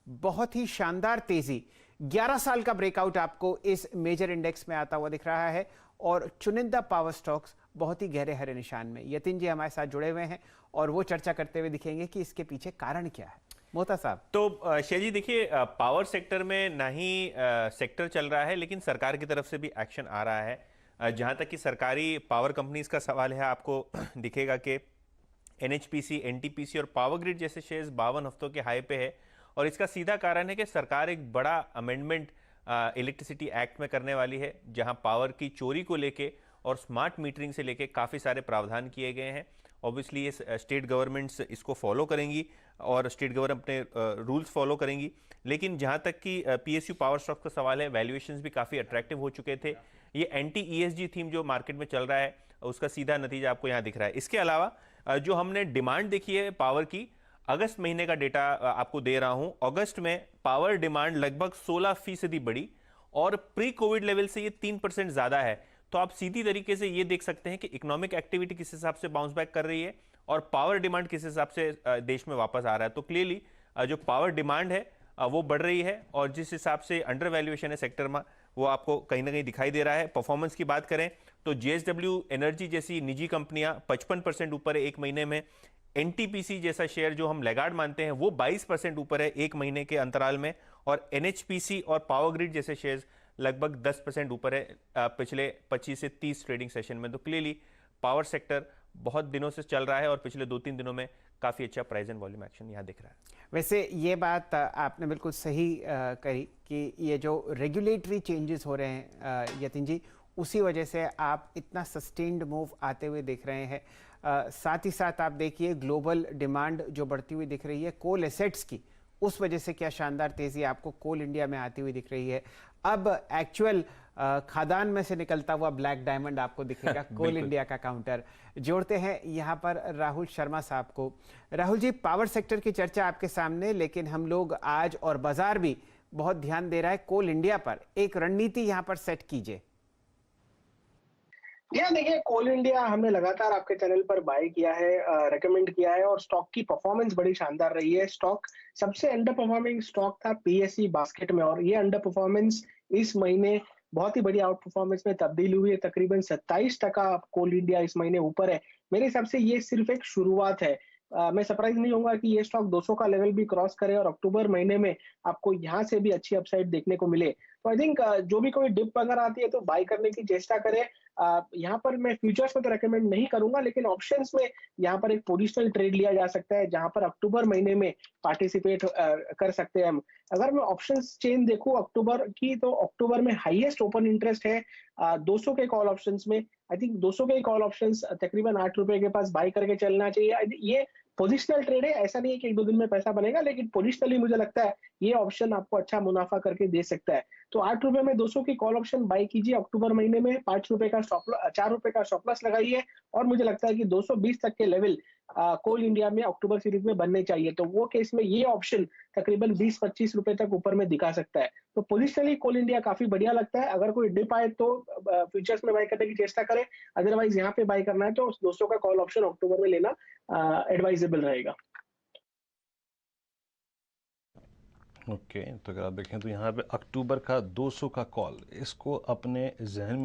बहुत ही शानदार तेजी, 11 साल का ब्रेकआउट आपको इस मेजर इंडेक्स में आता हुआ दिख रहा है और चुनिंदा पावर स्टॉक्स बहुत ही गहरे हरे निशान में। यतिन जी हमारे साथ जुड़े हुए हैं और वो चर्चा करते हुए दिखेंगे कि इसके पीछे कारण क्या है। मोहता साहब, तो शय जी देखिए, पावर सेक्टर में ना ही सेक्टर चल रहा है लेकिन सरकार की तरफ से भी एक्शन आ रहा है। जहां तक कि सरकारी पावर कंपनीज का सवाल है, आपको दिखेगा कि एनएचपीसी, एनटीपीसी और पावर ग्रिड जैसे शेयर्स 52 हफ्तों के हाई पे है। और इसका सीधा कारण है कि सरकार एक बड़ा अमेंडमेंट इलेक्ट्रिसिटी एक्ट में करने वाली है, जहां पावर की चोरी को लेके और स्मार्ट मीटरिंग से लेके काफ़ी सारे प्रावधान किए गए हैं। ऑब्वियसली ये स्टेट गवर्नमेंट्स इसको फॉलो करेंगी और स्टेट गवर्नमेंट अपने रूल्स फॉलो करेंगी। लेकिन जहां तक कि पीएसयू पावर स्टॉक का सवाल है, वैल्यूएशंस भी काफ़ी अट्रैक्टिव हो चुके थे। ये एंटी ईएसजी थीम जो मार्केट में चल रहा है, उसका सीधा नतीजा आपको यहाँ दिख रहा है। इसके अलावा जो हमने डिमांड देखी है पावर की, अगस्त महीने का डेटा आपको दे रहा हूं। अगस्त में पावर डिमांड लगभग 16% बढ़ी और प्री कोविड लेवल से ये 3% ज्यादा है। तो आप सीधी तरीके से ये देख सकते हैं कि इकोनॉमिक एक्टिविटी किस हिसाब से बाउंस बैक कर रही है और पावर डिमांड किस हिसाब से देश में वापस आ रहा है। तो क्लियरली जो पावर डिमांड है वो बढ़ रही है और जिस हिसाब से अंडर वैल्यूएशन है सेक्टर में, वो आपको कहीं ना कहीं दिखाई दे रहा है। परफॉर्मेंस की बात करें तो जेएसडब्ल्यू एनर्जी जैसी निजी कंपनियां 55% ऊपर है एक महीने में। एनटीपीसी जैसा शेयर जो हम लेगार्ड मानते हैं वो 22% ऊपर है एक महीने के अंतराल में। और एनएचपीसी और पावर ग्रिड जैसे शेयर्स लगभग 10% ऊपर है पिछले 25 से 30 ट्रेडिंग सेशन में। तो क्लियरली पावर सेक्टर बहुत दिनों से चल रहा है और पिछले 2-3 दिनों में काफ़ी अच्छा प्राइस एंड वॉल्यूम एक्शन यहाँ दिख रहा है। वैसे ये बात आपने बिल्कुल सही कही कि ये जो रेगुलेटरी चेंजेस हो रहे हैं यतिन जी, उसी वजह से आप इतना सस्टेन्ड मूव आते हुए देख रहे हैं। साथ ही साथ आप देखिए ग्लोबल डिमांड जो बढ़ती हुई दिख रही है कोल एसेट्स की, उस वजह से क्या शानदार तेजी आपको कोल इंडिया में आती हुई दिख रही है। अब एक्चुअल खादान में से निकलता हुआ ब्लैक डायमंड आपको दिखेगा कोल इंडिया का काउंटर। जोड़ते हैं यहाँ पर राहुल शर्मा साहब को। राहुल जी, पावर सेक्टर की चर्चा आपके सामने, लेकिन हम लोग आज और बाजार भी बहुत ध्यान दे रहा है कोल इंडिया पर। एक रणनीति यहाँ पर सेट कीजिए। देखिए, कोल इंडिया हमने लगातार आपके चैनल पर बाय किया है, रेकमेंड किया है और स्टॉक की परफॉर्मेंस बड़ी शानदार रही है। स्टॉक सबसे अंडर परफॉर्मिंग स्टॉक था पीएसई बास्केट में और ये अंडर परफॉर्मेंस इस महीने बहुत ही बड़ी आउट परफॉर्मेंस में तब्दील हुई है। तकरीबन 27% कोल इंडिया इस महीने ऊपर है। मेरे हिसाब से ये सिर्फ एक शुरुआत है। मैं सरप्राइज नहीं होऊंगा कि ये स्टॉक 200 का लेवल भी क्रॉस करे और अक्टूबर महीने में आपको यहाँ से भी अच्छी अपसाइड देखने को मिले। तो आई थिंक जो भी कोई डिप अगर आती है तो बाय करने की चेष्टा करे। यहाँ पर मैं फ्यूचर्स में तो रेकमेंड नहीं करूंगा, लेकिन ऑप्शंस में यहाँ पर एक पोजिशनल ट्रेड लिया जा सकता है, जहां पर अक्टूबर महीने में पार्टिसिपेट कर सकते हैं हम। अगर मैं ऑप्शंस चेन देखूं अक्टूबर की, तो अक्टूबर में हाईएस्ट ओपन इंटरेस्ट है 200 के कॉल ऑप्शंस में। आई थिंक 200 के कॉल ऑप्शंस तकरीबन 8 रुपए के पास बाय करके चलना चाहिए। ये पोजिशनल ट्रेड है, ऐसा नहीं है कि 1-2 दिन में पैसा बनेगा, लेकिन पोजिशनली मुझे लगता है ये ऑप्शन आपको अच्छा मुनाफा करके दे सकता है। तो 8 रुपए में 200 की कॉल ऑप्शन बाय कीजिए अक्टूबर महीने में। 5 रुपए का 4 रुपए का स्टॉप लॉस लगाइए और मुझे लगता है कि 220 तक के लेवल कोल इंडिया में अक्टूबर सीरीज में बनने चाहिए। तो वो केस में ये ऑप्शन तकरीबन 20-25 रुपए तक ऊपर में दिखा सकता है। तो पोजिशनली कोल इंडिया काफी बढ़िया लगता है। अगर कोई डिप आए तो फ्यूचर्स में बाय करने की चेष्टा करें, अदरवाइज यहाँ पे बाय करना है तो 200 का कॉल ऑप्शन अक्टूबर में लेना एडवाइजेबल रहेगा। ओके, तो अगर आप देखें तो यहाँ पे अक्टूबर का 200 का कॉल, इसको अपने जहन में